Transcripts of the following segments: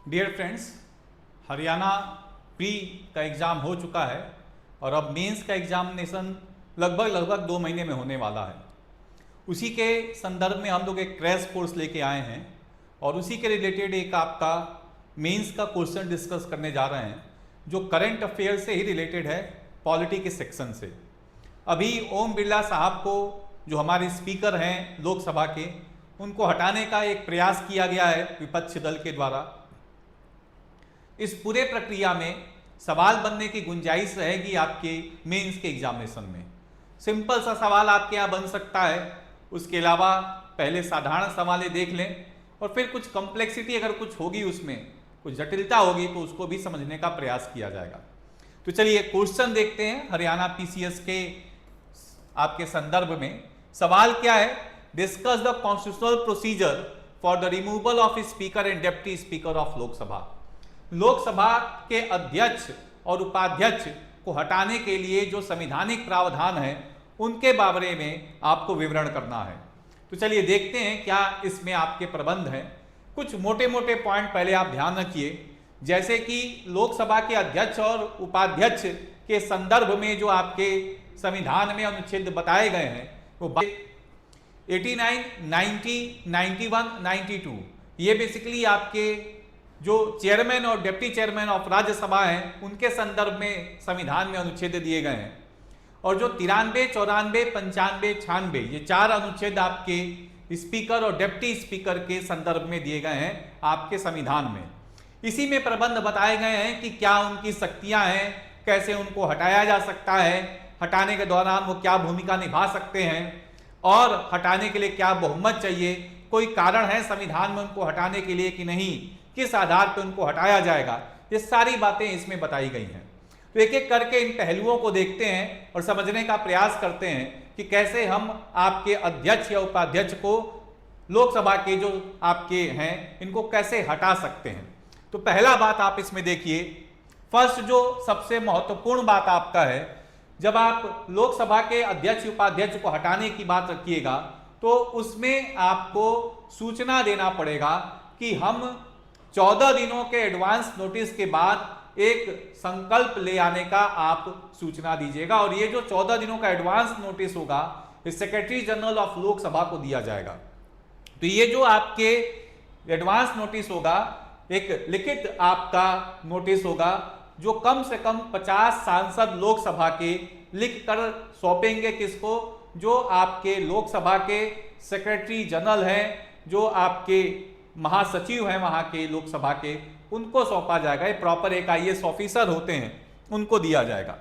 Dear friends, Haryana pre का exam हो चुका है और अब मेंस का एग्जामिनेशन लगभग 2 महीने में होने वाला है। उसी के संदर्भ में हम लोग एक क्रैश कोर्स लेके आए हैं और उसी के रिलेटेड एक आपका मेंस का क्वेश्चन डिस्कस करने जा रहे हैं जो करंट अफेयर से ही रिलेटेड है, पॉलिटी के सेक्शन से। अभी ओम बिरला साहब को, जो हमारे स्पीकर हैं लोकसभा के, उनको हटाने का एक प्रयास किया गया है विपक्ष दल के द्वारा। इस पूरे प्रक्रिया में सवाल बनने की गुंजाइश रहेगी आपके मेंस के एग्जामिनेशन में। सिंपल सा सवाल आपके यहाँ बन सकता है, उसके अलावा पहले साधारण सवालें देख लें और फिर कुछ कॉम्प्लेक्सिटी अगर कुछ होगी, उसमें कुछ जटिलता होगी तो उसको भी समझने का प्रयास किया जाएगा। तो चलिए क्वेश्चन देखते हैं हरियाणा पीसीएस के आपके संदर्भ में। सवाल क्या है? Discuss the constitutional procedure for the removal of speaker and deputy speaker of Lok Sabha. Lok Sabha के अध्यक्ष और उपाध्यक्ष को हटाने के लिए जो संवैधानिक प्रावधान है उनके बारे में आपको विवरण करना है। तो चलिए देखते हैं क्या इसमें आपके प्रबंध हैं। कुछ मोटे मोटे पॉइंट पहले आप ध्यान रखिए, जैसे कि लोकसभा के अध्यक्ष और उपाध्यक्ष के संदर्भ में जो आपके संविधान में अनुच्छेद बताए गए हैं वो 89, 90, 91, 92 ये बेसिकली आपके जो चेयरमैन और डिप्टी चेयरमैन ऑफ राज्यसभा हैं उनके संदर्भ में संविधान में अनुच्छेद दिए गए हैं। और जो 93, 94, 95, 96 ये 4 अनुच्छेद आपके स्पीकर और डिप्टी स्पीकर के संदर्भ में दिए गए हैं आपके संविधान में। इसी में प्रबंध बताए गए हैं कि क्या उनकी शक्तियां हैं, कैसे उनको हटाया जा सकता है, हटाने के दौरान वो क्या भूमिका निभा सकते हैं और हटाने के लिए क्या बहुमत चाहिए, कोई कारण है संविधान में उनको हटाने के लिए कि नहीं, किस आधार पर उनको हटाया जाएगा, ये सारी बातें इसमें बताई गई हैं। तो एक एक करके इन पहलुओं को देखते हैं और समझने का प्रयास करते हैं कि कैसे हम आपके अध्यक्ष या उपाध्यक्ष को, लोकसभा के जो आपके हैं, इनको कैसे हटा सकते हैं। तो पहला बात आप इसमें देखिए, फर्स्ट जो सबसे महत्वपूर्ण बात आपका है, जब आप लोकसभा के अध्यक्ष उपाध्यक्ष को हटाने की बात रखिएगा तो उसमें आपको सूचना देना पड़ेगा कि हम 14 दिनों के एडवांस नोटिस के बाद एक संकल्प ले आने का आप सूचना दीजिएगा। और ये जो 14 दिनों का एडवांस नोटिस होगा ये सेक्रेटरी जनरल ऑफ लोकसभा को दिया जाएगा। तो ये जो आपके एडवांस नोटिस होगा एक लिखित आपका नोटिस होगा जो कम से कम 50 सांसद लोकसभा के लिख कर सौंपेंगे किसको? जो आपके लोकसभा के सेक्रेटरी जनरल हैं, जो आपके महासचिव हैं वहां के लोकसभा के, उनको सौंपा जाएगा। ये प्रॉपर एक आईएएस ऑफिसर होते हैं, उनको दिया जाएगा।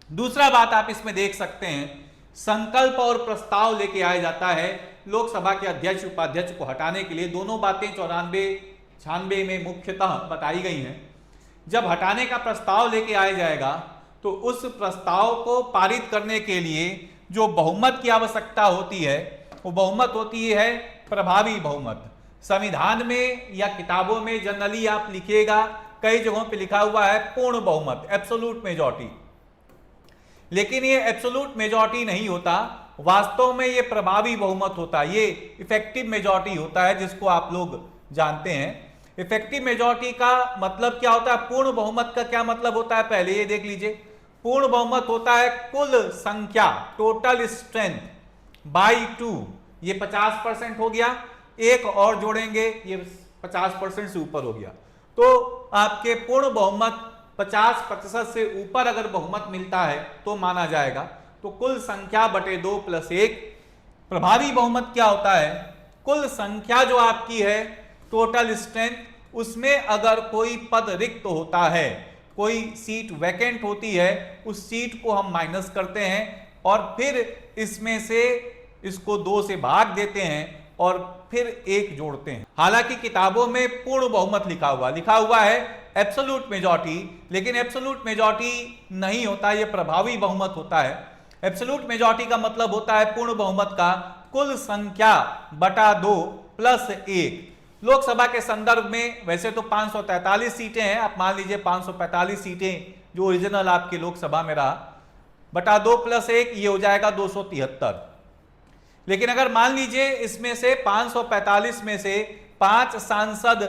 दूसरा बात आप इसमें देख सकते हैं, संकल्प और प्रस्ताव लेके आया जाता है लोकसभा के अध्यक्ष उपाध्यक्ष को हटाने के लिए। दोनों बातें 94, 96 में मुख्यतः बताई गई हैं। जब हटाने का प्रस्ताव लेके आया जाएगा तो उस प्रस्ताव को पारित करने के लिए जो बहुमत की आवश्यकता होती है वो बहुमत होती है प्रभावी बहुमत। संविधान में या किताबों में जनरली आप लिखिएगा, कई जगहों पे लिखा हुआ है पूर्ण बहुमत, एब्सोल्यूट मेजॉरिटी, लेकिन ये एब्सोल्यूट मेजॉरिटी नहीं होता, वास्तव में ये प्रभावी बहुमत होता है, ये इफेक्टिव मेजॉरिटी होता है, जिसको आप लोग जानते हैं। इफेक्टिव मेजॉरिटी का मतलब क्या होता है? पूर्ण बहुमत का क्या मतलब होता है पहले ये देख लीजिए। पूर्ण बहुमत होता है कुल संख्या, टोटल स्ट्रेंथ बाई 2, ये 50% हो गया, एक और जोड़ेंगे ये 50% से ऊपर हो गया। तो आपके पूर्ण बहुमत 50% से ऊपर अगर बहुमत मिलता है तो माना जाएगा। तो कुल संख्या बटे 2 + 1। प्रभावी बहुमत क्या होता है? कुल संख्या जो आपकी है टोटल स्ट्रेंथ, उसमें अगर कोई पद रिक्त होता है, कोई सीट वैकेंट होती है, उस सीट को हम माइनस करते हैं और फिर इसमें से इसको 2 से भाग देते हैं और फिर 1 जोड़ते हैं। हालांकि किताबों में पूर्ण बहुमत लिखा हुआ है एब्सोल्यूट मेजॉरिटी, लेकिन एब्सोल्यूट मेजॉरिटी नहीं होता, यह प्रभावी बहुमत होता है। एब्सोल्यूट मेजॉरिटी का मतलब होता है पूर्ण बहुमत का कुल संख्या बटा 2 + 1। लोकसभा के संदर्भ में वैसे तो 543 सीटें हैं, आप मान लीजिए 545 सीटें जो ओरिजिनल आपके लोकसभा में रहा, बटा 2 + 1 ये हो जाएगा 273। लेकिन अगर मान लीजिए इसमें से 545 में से 5 सांसद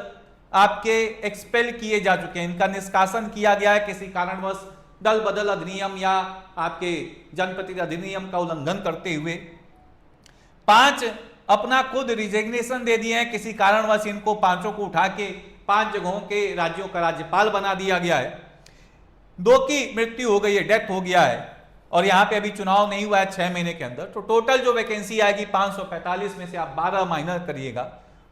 आपके एक्सपेल किए जा चुके हैं, इनका निष्कासन किया गया है किसी कारणवश दल बदल अधिनियम या आपके जनप्रतिनिधि अधिनियम का उल्लंघन करते हुए। 5 अपना खुद रिजिग्नेशन दे दिए हैं, किसी कारणवश इनको पांचों को उठा के 5 जगहों के राज्यों का राज्यपाल बना दिया गया है। 2 की मृत्यु हो गई है, डेथ हो गया है, और यहां पे अभी चुनाव नहीं हुआ है 6 महीने के अंदर। तो टोटल जो वैकेंसी आएगी 545 में से आप 12 माइनस करिएगा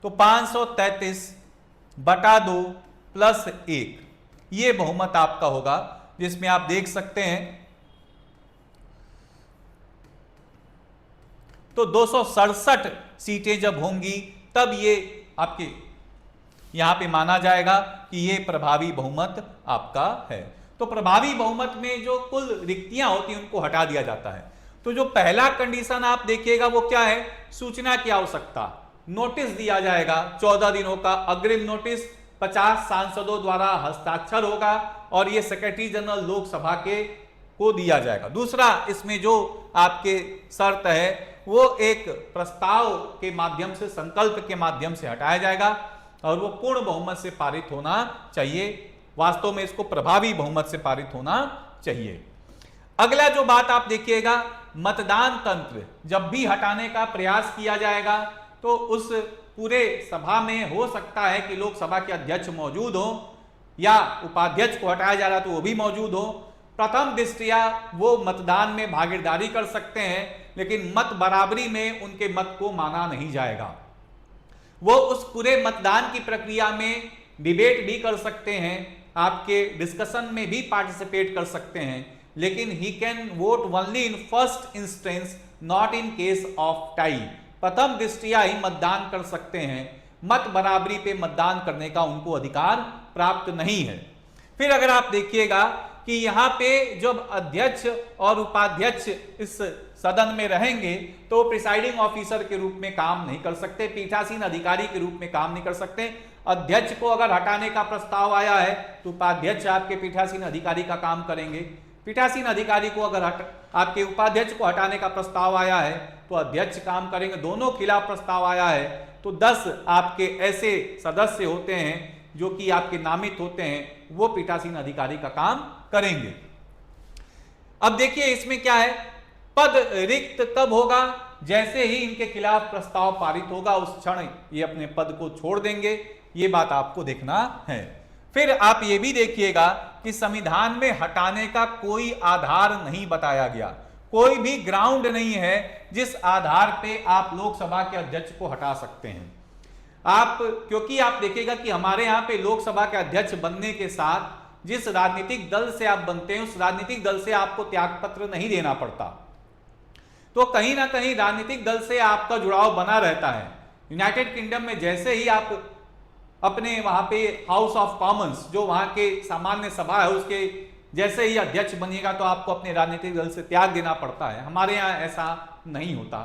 तो 533/2 + 1 ये बहुमत आपका होगा, जिसमें आप देख सकते हैं तो 267 सीटें जब होंगी तब ये आपके यहां पे माना जाएगा कि ये प्रभावी बहुमत आपका है। तो प्रभावी बहुमत में जो कुल रिक्तियां होती हैं उनको हटा दिया जाता है। तो जो पहला कंडीशन आप देखिएगा वो क्या है, सूचना की आवश्यकता। नोटिस दिया जाएगा 14 दिनों का अग्रिम नोटिस, 50 सांसदों द्वारा हस्ताक्षर होगा और ये सेक्रेटरी जनरल लोकसभा के को दिया जाएगा। दूसरा इसमें जो आपके शर्त है वो एक प्रस्ताव के माध्यम से, संकल्प के माध्यम से हटाया जाएगा और वो पूर्ण बहुमत से पारित होना चाहिए। वास्तव में इसको प्रभावी बहुमत से पारित होना चाहिए। अगला जो बात आप देखिएगा, मतदान तंत्र जब भी हटाने का प्रयास किया जाएगा तो उस पूरे सभा में हो सकता है कि लोकसभा के अध्यक्ष मौजूद हो या उपाध्यक्ष को हटाया जा रहा तो वो भी मौजूद हो। प्रथम दृष्टया वो मतदान में भागीदारी कर सकते हैं, लेकिन मत बराबरी में उनके मत को माना नहीं जाएगा। वो उस पूरे मतदान की प्रक्रिया में डिबेट भी कर सकते हैं, आपके डिस्कशन में भी पार्टिसिपेट कर सकते हैं, लेकिन he can vote only in first instance, not in case of tie. प्रथम दृष्टया ही मतदान कर सकते हैं, मत बराबरी पे मतदान करने का उनको अधिकार प्राप्त नहीं है। फिर अगर आप देखिएगा कि यहाँ पे जब अध्यक्ष और उपाध्यक्ष इस सदन में रहेंगे तो प्रिसाइडिंग ऑफिसर के रूप में काम नहीं कर सकते, पीठासीन अधिकारी के रूप में काम नहीं कर सकते। अध्यक्ष को अगर हटाने का प्रस्ताव आया है तो उपाध्यक्ष आपके पीठासीन अधिकारी का काम करेंगे। पीठासीन अधिकारी को अगर आपके उपाध्यक्ष को हटाने का प्रस्ताव आया है तो अध्यक्ष काम करेंगे। दोनों खिलाफ प्रस्ताव आया है तो 10 आपके ऐसे सदस्य होते हैं जो कि आपके नामित होते हैं, वो पीठासीन अधिकारी का काम करेंगे। अब देखिए इसमें क्या है, पद रिक्त तब होगा जैसे ही इनके खिलाफ प्रस्ताव पारित होगा, उस क्षण ये अपने पद को छोड़ देंगे। ये बात आपको देखना है। फिर आप ये भी देखिएगा कि संविधान में हटाने का कोई आधार नहीं बताया गया, कोई भी ग्राउंड नहीं है जिस आधार पे आप लोकसभा के अध्यक्ष को हटा सकते हैं। आप क्योंकि आप देखिएगा कि हमारे यहाँ पे लोकसभा के अध्यक्ष बनने के साथ जिस राजनीतिक दल से आप बनते हैं उस राजनीतिक दल से आपको त्यागपत्र नहीं देना पड़ता, तो कहीं ना कहीं राजनीतिक दल से आपका जुड़ाव बना रहता है। यूनाइटेड किंगडम में जैसे ही आप अपने वहां पे हाउस ऑफ कॉमन्स जो वहां के सामान्य सभा है उसके जैसे ही अध्यक्ष बनिएगा तो आपको अपने राजनीतिक दल से त्याग देना पड़ता है। हमारे यहाँ ऐसा नहीं होता।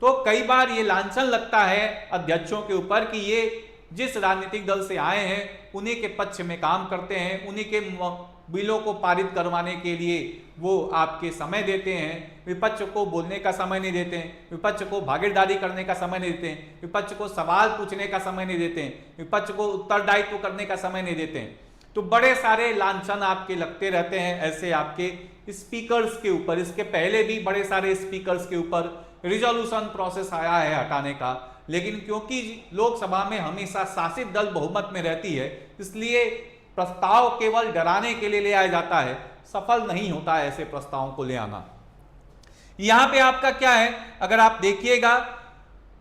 तो कई बार ये लांछन लगता है अध्यक्षों के ऊपर कि ये जिस राजनीतिक दल से आए हैं उन्हीं के पक्ष में काम करते हैं, उन्हीं के बिलों को पारित करवाने के लिए वो आपके समय देते हैं, विपक्ष को बोलने का समय नहीं देते हैं, विपक्ष को भागीदारी करने का समय नहीं देते हैं, विपक्ष को सवाल पूछने का समय नहीं देते हैं, विपक्ष को उत्तरदायित्व करने का समय नहीं देते हैं। तो बड़े सारे लांछन आपके लगते रहते हैं ऐसे आपके स्पीकर्स के ऊपर। इसके पहले भी बड़े सारे स्पीकर्स के ऊपर रिजोल्यूशन प्रोसेस आया है हटाने का, लेकिन क्योंकि लोकसभा में हमेशा शासित दल बहुमत में रहती है इसलिए प्रस्ताव केवल डराने के लिए ले आया जाता है, सफल नहीं होता है ऐसे प्रस्तावों को ले आना। यहां पे आपका क्या है, अगर आप देखिएगा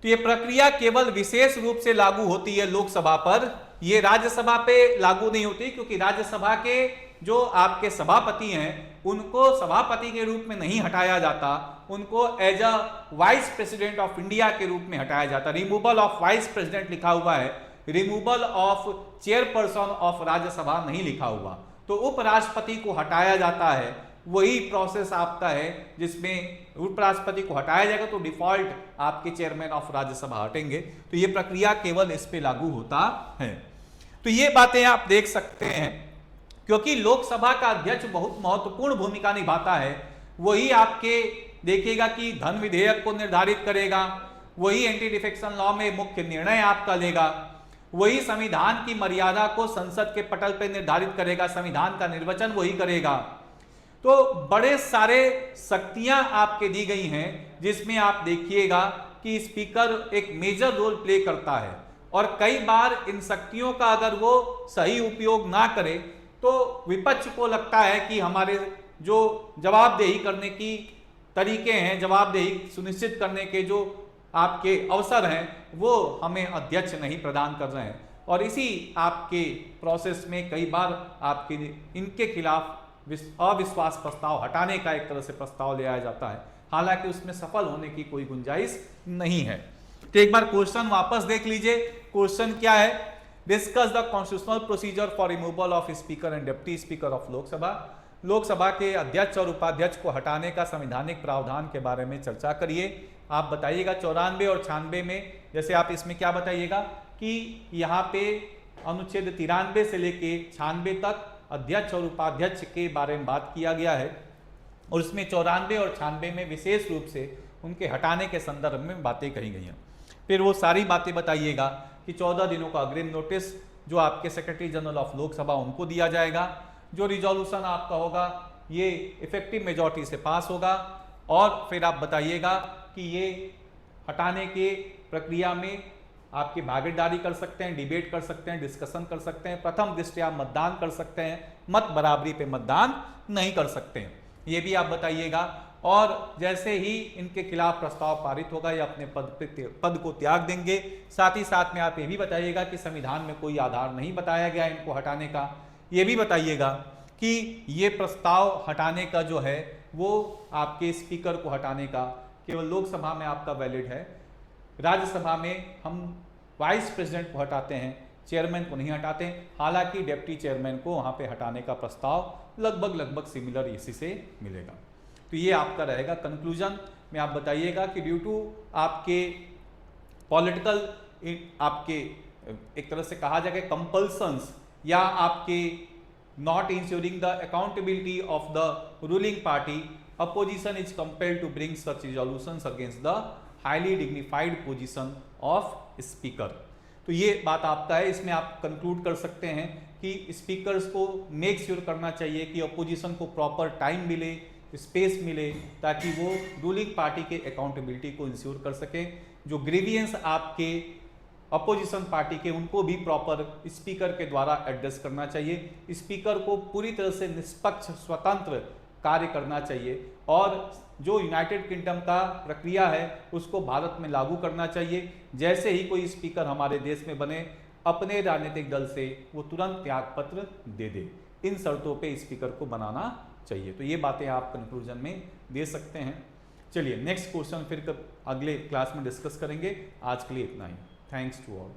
तो ये प्रक्रिया केवल विशेष रूप से लागू होती है लोकसभा पर, ये राज्यसभा पे लागू नहीं होती, क्योंकि राज्यसभा के जो आपके सभापति हैं उनको सभापति के रूप में नहीं हटाया जाता, उनको as a vice president of India के रूप में हटाया जाता। रिमूवल ऑफ वाइस प्रेसिडेंट लिखा हुआ है, removal of chairperson of Rajya Sabha नहीं लिखा हुआ। तो उपराष्ट्रपति को हटाया जाता है, वही प्रोसेस आपका है जिसमें उपराष्ट्रपति को हटाया जाएगा तो डिफॉल्ट आपके चेयरमैन ऑफ राज्यसभा हटेंगे। तो ये प्रक्रिया केवल इस पे लागू होता है। तो ये बातें आप देख सकते हैं, क्योंकि लोकसभा का अध्यक्ष बहुत महत्वपूर्ण भूमिका निभाता है। वही आपके देखिएगा कि धन विधेयक को निर्धारित करेगा, वही एंटी डिफेक्शन लॉ में मुख्य निर्णय आपका लेगा। वही संविधान की मर्यादा को संसद के पटल पर निर्धारित करेगा, संविधान का निर्वचन वही करेगा। तो बड़े सारे शक्तियां आपके दी गई हैं, जिसमें आप देखिएगा कि स्पीकर एक मेजर रोल प्ले करता है, और कई बार इन शक्तियों का अगर वो सही उपयोग ना करे तो विपक्ष को लगता है कि हमारे जो जवाबदेही करने की तरीके हैं, जवाबदेही सुनिश्चित करने के जो आपके अवसर हैं, वो हमें अध्यक्ष नहीं प्रदान कर रहे हैं, और इसी आपके प्रोसेस में कई बार आपके इनके खिलाफ अविश्वास प्रस्ताव हटाने का एक तरह से प्रस्ताव ले आया जाता है, हालांकि उसमें सफल होने की कोई गुंजाइश नहीं है। तो एक बार क्वेश्चन वापस देख लीजिए। क्वेश्चन क्या है? Discuss the constitutional procedure for removal of speaker and deputy speaker of Lok Sabha. Lok Sabha के अध्यक्ष और उपाध्यक्ष को हटाने का संवैधानिक प्रावधान के बारे में चर्चा करिए। आप बताइएगा 94 और 96 में, जैसे आप इसमें क्या बताइएगा कि यहाँ पे अनुच्छेद 93 से लेके 96 तक अध्यक्ष और उपाध्यक्ष के बारे में बात किया गया है, और उसमें 94 और 96 में विशेष रूप से उनके हटाने के संदर्भ में बातें कही गई हैं। फिर वो सारी बातें बताइएगा कि 14 दिनों का अग्रिम नोटिस जो आपके सेक्रेटरी जनरल ऑफ लोकसभा उनको दिया जाएगा, जो रिजोल्यूशन आपका होगा ये इफेक्टिव मेजॉरिटी से पास होगा, और फिर आप बताइएगा कि ये हटाने के प्रक्रिया में आपकी भागीदारी कर सकते हैं, डिबेट कर सकते हैं, डिस्कशन कर सकते हैं, प्रथम दृष्टया मतदान कर सकते हैं, मत बराबरी पे मतदान नहीं कर सकते हैं, ये भी आप बताइएगा। और जैसे ही इनके खिलाफ प्रस्ताव पारित होगा या अपने पद को त्याग देंगे। साथ ही साथ में आप ये भी बताइएगा कि संविधान में कोई आधार नहीं बताया गया इनको हटाने का। ये भी बताइएगा कि ये प्रस्ताव हटाने का जो है वो आपके स्पीकर को हटाने का केवल लोकसभा में आपका वैलिड है, राज्यसभा में हम वाइस प्रेसिडेंट को हटाते हैं, चेयरमैन को नहीं हटाते। हालांकि डिप्टी चेयरमैन को वहाँ पे हटाने का प्रस्ताव लगभग सिमिलर इसी से मिलेगा। तो ये आपका रहेगा। कंक्लूजन में आप बताइएगा कि ड्यू टू आपके पॉलिटिकल आपके एक तरह से कहा जाए कंपल्सन्स या आपके not ensuring the accountability of the ruling party, opposition is compelled to bring such resolutions against the highly dignified position of speaker. तो ये बात आपका है। इसमें आप कंक्लूड कर सकते हैं कि स्पीकर्स को मेक श्योर करना चाहिए कि अपोजिशन को प्रॉपर टाइम मिले, स्पेस मिले, ताकि वो रूलिंग पार्टी के अकाउंटेबिलिटी को इंश्योर कर सकें। जो ग्रीवियंस आपके अपोजिशन पार्टी के उनको भी प्रॉपर स्पीकर के द्वारा एड्रेस करना चाहिए। स्पीकर को पूरी तरह से निष्पक्ष स्वतंत्र कार्य करना चाहिए, और जो यूनाइटेड किंगडम का प्रक्रिया है उसको भारत में लागू करना चाहिए। जैसे ही कोई स्पीकर हमारे देश में बने, अपने राजनीतिक दल से वो तुरंत त्याग पत्र दे दे। इन शर्तों पे स्पीकर को बनाना चाहिए। तो ये बातें आप कंक्लूजन में दे सकते हैं। चलिए नेक्स्ट क्वेश्चन फिर अगले क्लास में डिस्कस करेंगे। आज के लिए इतना ही। Thanks to all.